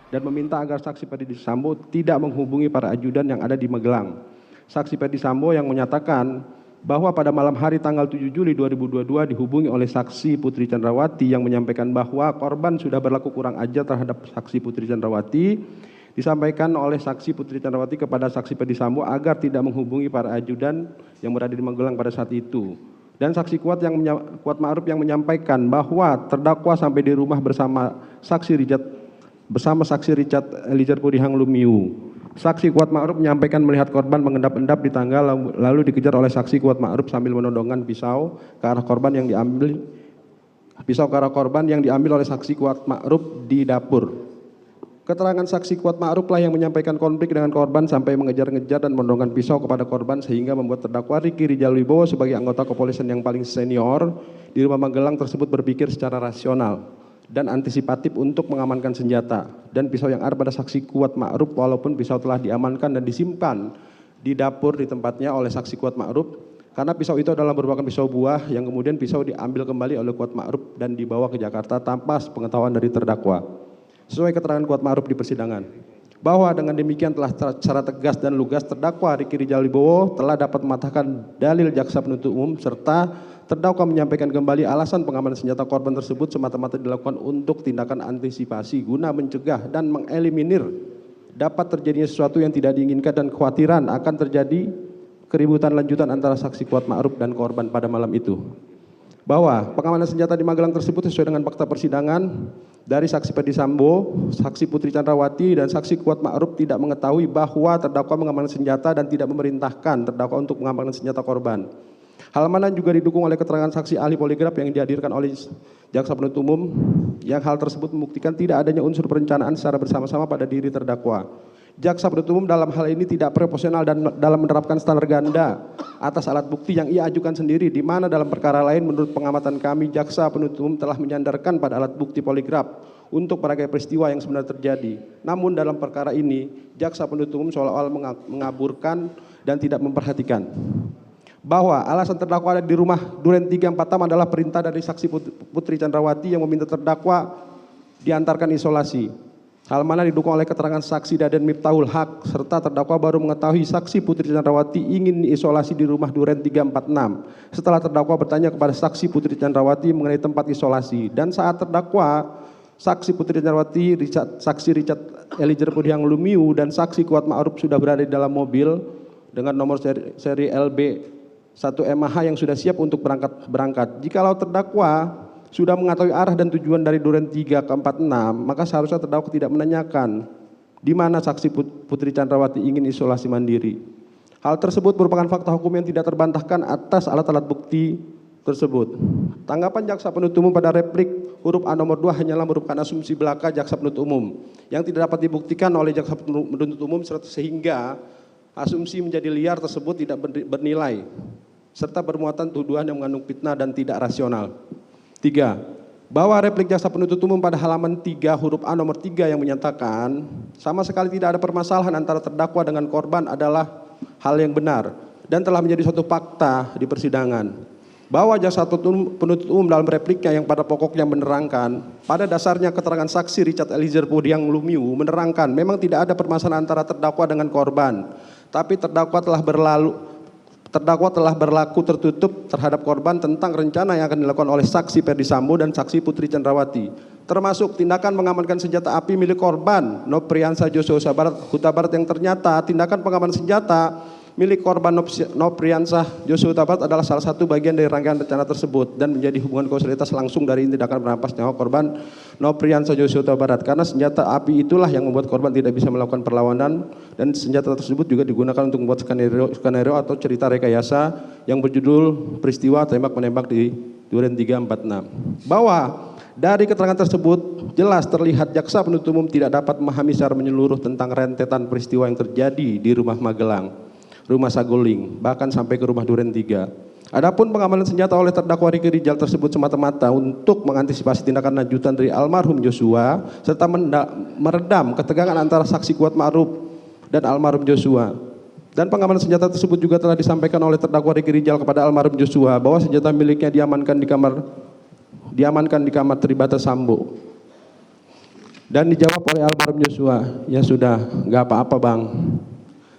dan meminta agar saksi Ferdi Sambo tidak menghubungi para ajudan yang ada di Magelang. Saksi Ferdi Sambo yang menyatakan bahwa pada malam hari tanggal 7 Juli 2022 dihubungi oleh saksi Putri Chandrawati yang menyampaikan bahwa korban sudah berlaku kurang ajar terhadap saksi Putri Chandrawati. Disampaikan oleh saksi Putri Chandrawati kepada saksi Ferdi Sambo agar tidak menghubungi para ajudan yang berada di Magelang pada saat itu. Dan saksi Kuat Ma'ruf yang menyampaikan bahwa terdakwa sampai di rumah bersama saksi Richard Eliezer Pudihang Lumiu. Saksi Kuat Ma'ruf menyampaikan melihat korban mengendap-endap di tangga lalu dikejar oleh saksi Kuat Ma'ruf sambil menodongkan pisau ke arah korban yang diambil oleh saksi Kuat Ma'ruf di dapur. Keterangan saksi Kuat Ma'ruf lah yang menyampaikan konflik dengan korban sampai mengejar-ngejar dan menodongkan pisau kepada korban sehingga membuat terdakwa Riki Rijal Wibowo sebagai anggota kepolisian yang paling senior di rumah Magelang tersebut berpikir secara rasional dan antisipatif untuk mengamankan senjata dan pisau yang ada pada saksi Kuat Ma'ruf walaupun pisau telah diamankan dan disimpan di dapur di tempatnya oleh saksi Kuat Ma'ruf karena pisau itu adalah merupakan pisau buah yang kemudian pisau diambil kembali oleh Kuat Ma'ruf dan dibawa ke Jakarta tanpa pengetahuan dari terdakwa. Sesuai keterangan Kuat Ma'ruf di persidangan, bahwa dengan demikian telah secara tegas dan lugas terdakwa Riki Rijal Wibowo telah dapat mematahkan dalil jaksa penuntut umum serta terdakwa menyampaikan kembali alasan pengamanan senjata korban tersebut semata-mata dilakukan untuk tindakan antisipasi guna mencegah dan mengeliminir dapat terjadinya sesuatu yang tidak diinginkan dan kekhawatiran akan terjadi keributan lanjutan antara saksi Kuat Ma'ruf dan korban pada malam itu. Bahwa pengamanan senjata di Magelang tersebut sesuai dengan fakta persidangan dari saksi Ferdi Sambo, saksi Putri Chandrawati, dan saksi Kuat Ma'ruf tidak mengetahui bahwa terdakwa mengamankan senjata dan tidak memerintahkan terdakwa untuk mengamankan senjata korban. Hal mana juga didukung oleh keterangan saksi ahli poligraf yang dihadirkan oleh jaksa penuntut umum yang hal tersebut membuktikan tidak adanya unsur perencanaan secara bersama-sama pada diri terdakwa. Jaksa penuntut umum dalam hal ini tidak proporsional dan dalam menerapkan standar ganda atas alat bukti yang ia ajukan sendiri, di mana dalam perkara lain menurut pengamatan kami jaksa penuntut umum telah menyandarkan pada alat bukti poligraf untuk berbagai peristiwa yang sebenarnya terjadi. Namun dalam perkara ini jaksa penuntut umum seolah-olah mengaburkan dan tidak memperhatikan bahwa alasan terdakwa ada di rumah Duren 34 adalah perintah dari saksi Putri Chandrawati yang meminta terdakwa diantarkan isolasi. Hal mana didukung oleh keterangan saksi Daden Miftahul Haq serta terdakwa baru mengetahui saksi Putri Chandrawati ingin diisolasi di rumah Duren 346 setelah terdakwa bertanya kepada saksi Putri Chandrawati mengenai tempat isolasi, dan saat terdakwa saksi Putri Chandrawati, saksi Richard Eliezer Pudihang Lumiu dan saksi Kuat Ma'ruf sudah berada di dalam mobil dengan nomor seri LB 1MH yang sudah siap untuk berangkat. Jikalau terdakwa sudah mengetahui arah dan tujuan dari Duren 3 ke 46, maka seharusnya terdakwa tidak menanyakan di mana saksi Putri Chandrawati ingin isolasi mandiri. Hal tersebut merupakan fakta hukum yang tidak terbantahkan atas alat-alat bukti tersebut. Tanggapan jaksa penuntut umum pada replik huruf A nomor 2 hanyalah merupakan asumsi belaka jaksa penuntut umum yang tidak dapat dibuktikan oleh jaksa penuntut umum sehingga asumsi menjadi liar tersebut tidak bernilai serta bermuatan tuduhan yang mengandung fitnah dan tidak rasional. 3. Bahwa replik jaksa penuntut umum pada halaman 3 huruf A nomor 3 yang menyatakan sama sekali tidak ada permasalahan antara terdakwa dengan korban adalah hal yang benar dan telah menjadi suatu fakta di persidangan. Bahwa jaksa penuntut umum dalam repliknya yang pada pokoknya menerangkan pada dasarnya keterangan saksi Richard Eliezer Pudihang Lumiu menerangkan memang tidak ada permasalahan antara terdakwa dengan korban, tapi terdakwa telah berlaku tertutup terhadap korban tentang rencana yang akan dilakukan oleh saksi Ferdi Sambo dan saksi Putri Chandrawati, termasuk tindakan mengamankan senjata api milik korban Nopriansah Joshua Huta Barat yang ternyata tindakan pengamanan senjata milik korban Nopriansah Joshua Huta Barat adalah salah satu bagian dari rangkaian rencana tersebut dan menjadi hubungan kausalitas langsung dari tindakan merampas nyawa korban Nopriansah Joshua Huta Barat karena senjata api itulah yang membuat korban tidak bisa melakukan perlawanan dan senjata tersebut juga digunakan untuk membuat skenario atau cerita rekayasa yang berjudul peristiwa tembak-menembak di Duren 346. Bahwa dari keterangan tersebut jelas terlihat jaksa penuntut umum tidak dapat memahami secara menyeluruh tentang rentetan peristiwa yang terjadi di rumah Magelang, rumah Saguling, bahkan sampai ke rumah Duren 3. Adapun pengamanan senjata oleh terdakwa Riki Rijal tersebut semata-mata untuk mengantisipasi tindakan lanjutan dari almarhum Joshua serta meredam ketegangan antara saksi Kuat Ma'ruf dan almarhum Joshua. Dan pengamanan senjata tersebut juga telah disampaikan oleh terdakwa Riki Rijal kepada almarhum Joshua bahwa senjata miliknya diamankan di kamar Tribrata Sambo. Dan dijawab oleh almarhum Joshua, ya sudah, nggak apa-apa bang.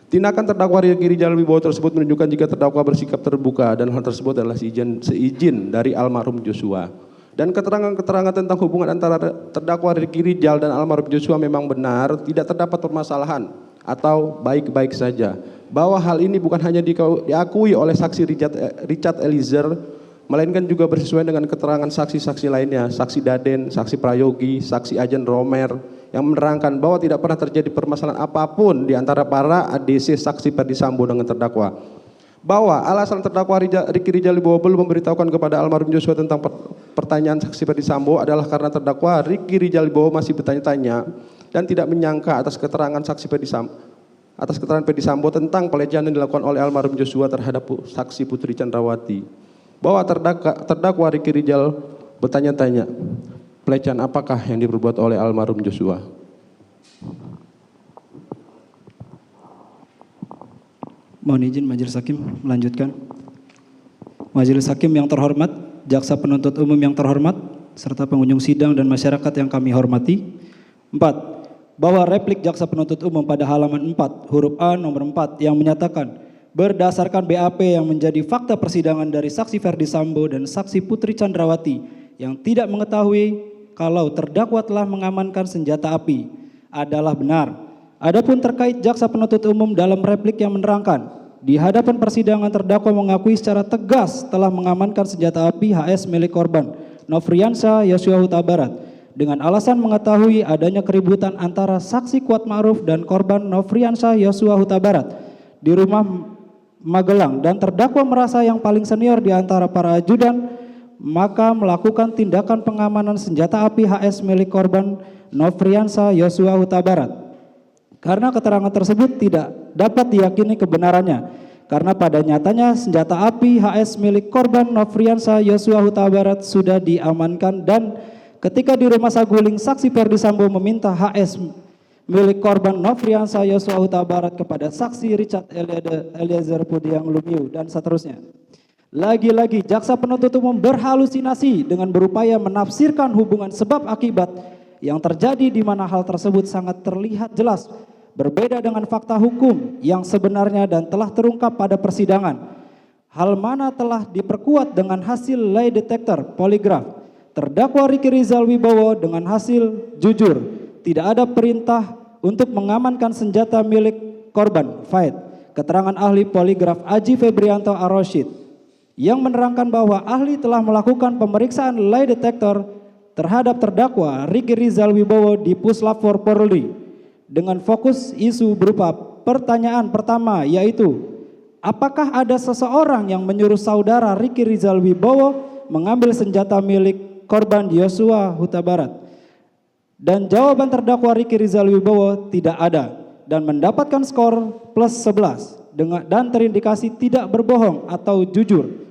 Tindakan terdakwa Ricky Rijal Wibowo tersebut menunjukkan jika terdakwa bersikap terbuka dan hal tersebut adalah seizin dari almarhum Joshua. Dan keterangan-keterangan tentang hubungan antara terdakwa Ricky Rijal dan almarhum Joshua memang benar, tidak terdapat permasalahan atau baik-baik saja. Bahwa hal ini bukan hanya diakui oleh saksi Richard Eliezer, melainkan juga bersesuaian dengan keterangan saksi-saksi lainnya, saksi Daden, saksi Prayogi, saksi Ajen Romer, yang menerangkan bahwa tidak pernah terjadi permasalahan apapun di antara para ADC saksi Ferdi Sambo dengan terdakwa. Bahwa alasan terdakwa Ricky Rijal Wibowo belum memberitahukan kepada almarhum Joshua tentang pertanyaan saksi Ferdi Sambo adalah karena terdakwa Ricky Rijal Wibowo masih bertanya-tanya dan tidak menyangka atas keterangan Ferdi Sambo tentang pelecehan yang dilakukan oleh almarhum Joshua terhadap saksi Putri Chandrawati. Bahwa terdakwa Ricky Rijal bertanya-tanya, pelecehan apakah yang diperbuat oleh almarhum Joshua? Mohon izin Majelis Hakim melanjutkan. Majelis Hakim yang terhormat, jaksa penuntut umum yang terhormat, serta pengunjung sidang dan masyarakat yang kami hormati. 4. Bahwa replik jaksa penuntut umum pada halaman 4 huruf A nomor 4 yang menyatakan berdasarkan BAP yang menjadi fakta persidangan dari saksi Ferdi Sambo dan saksi Putri Chandrawati yang tidak mengetahui kalau terdakwa telah mengamankan senjata api adalah benar. Adapun terkait jaksa penuntut umum dalam replik yang menerangkan di hadapan persidangan terdakwa mengakui secara tegas telah mengamankan senjata api HS milik korban Nofriansyah Yosua Huta Barat dengan alasan mengetahui adanya keributan antara saksi Kuat Ma'ruf dan korban Nofriansyah Yosua Huta Barat di rumah Magelang dan terdakwa merasa yang paling senior di antara para ajudan, maka melakukan tindakan pengamanan senjata api HS milik korban Nofriansyah Yosua Huta Barat. Karena keterangan tersebut tidak dapat diyakini kebenarannya, karena pada nyatanya senjata api HS milik korban Nofriansyah Yosua Huta Barat sudah diamankan dan ketika di rumah saguling saksi Ferdi Sambo meminta HS milik korban Nofriansyah Yosua Huta Barat kepada saksi Richard Eliezer Pudiang Lumiu dan seterusnya. Lagi-lagi jaksa penuntut umum berhalusinasi dengan berupaya menafsirkan hubungan sebab akibat yang terjadi di mana hal tersebut sangat terlihat jelas berbeda dengan fakta hukum yang sebenarnya dan telah terungkap pada persidangan. Hal mana telah diperkuat dengan hasil lie detector poligraf terdakwa Ricky Rijal Wibowo dengan hasil jujur, tidak ada perintah untuk mengamankan senjata milik korban Faid. Keterangan ahli poligraf Aji Febrianto Ar-Rasyid yang menerangkan bahwa ahli telah melakukan pemeriksaan lie detector terhadap terdakwa Ricky Rijal Wibowo di Puslap 4 Polri dengan fokus isu berupa pertanyaan pertama, yaitu apakah ada seseorang yang menyuruh saudara Ricky Rijal Wibowo mengambil senjata milik korban Yosua Huta Barat? Dan jawaban terdakwa Ricky Rijal Wibowo tidak ada dan mendapatkan skor plus 11 dan terindikasi tidak berbohong atau jujur.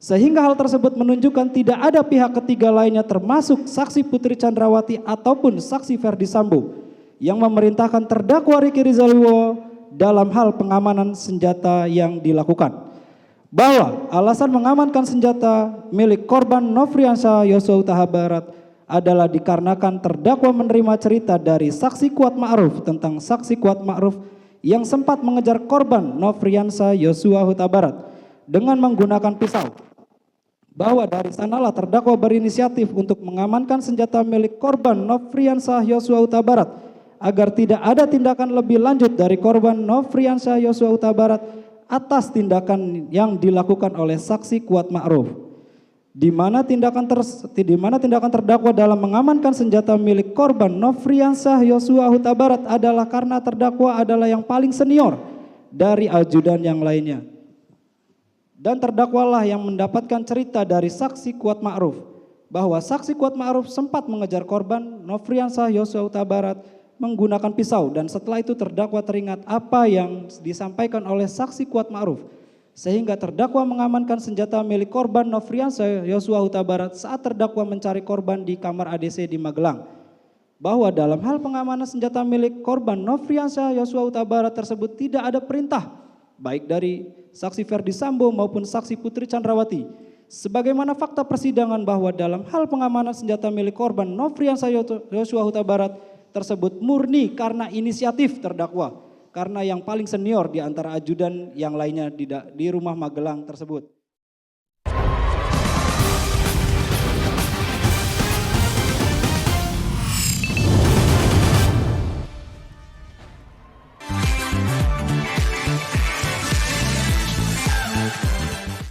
Sehingga hal tersebut menunjukkan tidak ada pihak ketiga lainnya termasuk saksi Putri Chandrawati ataupun saksi Ferdi Sambo yang memerintahkan terdakwa Ricky Rijal Wibowo dalam hal pengamanan senjata yang dilakukan. Bahwa alasan mengamankan senjata milik korban Nofriansyah Yosua Huta Barat adalah dikarenakan terdakwa menerima cerita dari saksi Kuat Ma'ruf tentang saksi Kuat Ma'ruf yang sempat mengejar korban Nofriansyah Yosua Huta Barat dengan menggunakan pisau. Bahwa dari sanalah terdakwa berinisiatif untuk mengamankan senjata milik korban Nofriansyah Yosua Huta Barat agar tidak ada tindakan lebih lanjut dari korban Nofriansyah Yosua Huta Barat atas tindakan yang dilakukan oleh saksi Kuat Ma'ruf. Di mana tindakan terdakwa dalam mengamankan senjata milik korban Nofriansyah Yosua Huta Barat adalah karena terdakwa adalah yang paling senior dari ajudan yang lainnya. Dan terdakwalah yang mendapatkan cerita dari saksi Kuat Ma'ruf bahwa saksi Kuat Ma'ruf sempat mengejar korban Nofriansyah Yosua Huta Barat menggunakan pisau, dan setelah itu terdakwa teringat apa yang disampaikan oleh saksi Kuat Ma'ruf sehingga terdakwa mengamankan senjata milik korban Nofriansyah Yosua Huta Barat saat terdakwa mencari korban di kamar ADC di Magelang. Bahwa dalam hal pengamanan senjata milik korban Nofriansyah Yosua Huta Barat tersebut tidak ada perintah baik dari saksi Ferdi Sambo maupun saksi Putri Chandrawati. Sebagaimana fakta persidangan bahwa dalam hal pengamanan senjata milik korban Nofriansyah Yosua Huta Barat tersebut murni karena inisiatif terdakwa, karena yang paling senior di antara ajudan yang lainnya di rumah Magelang tersebut.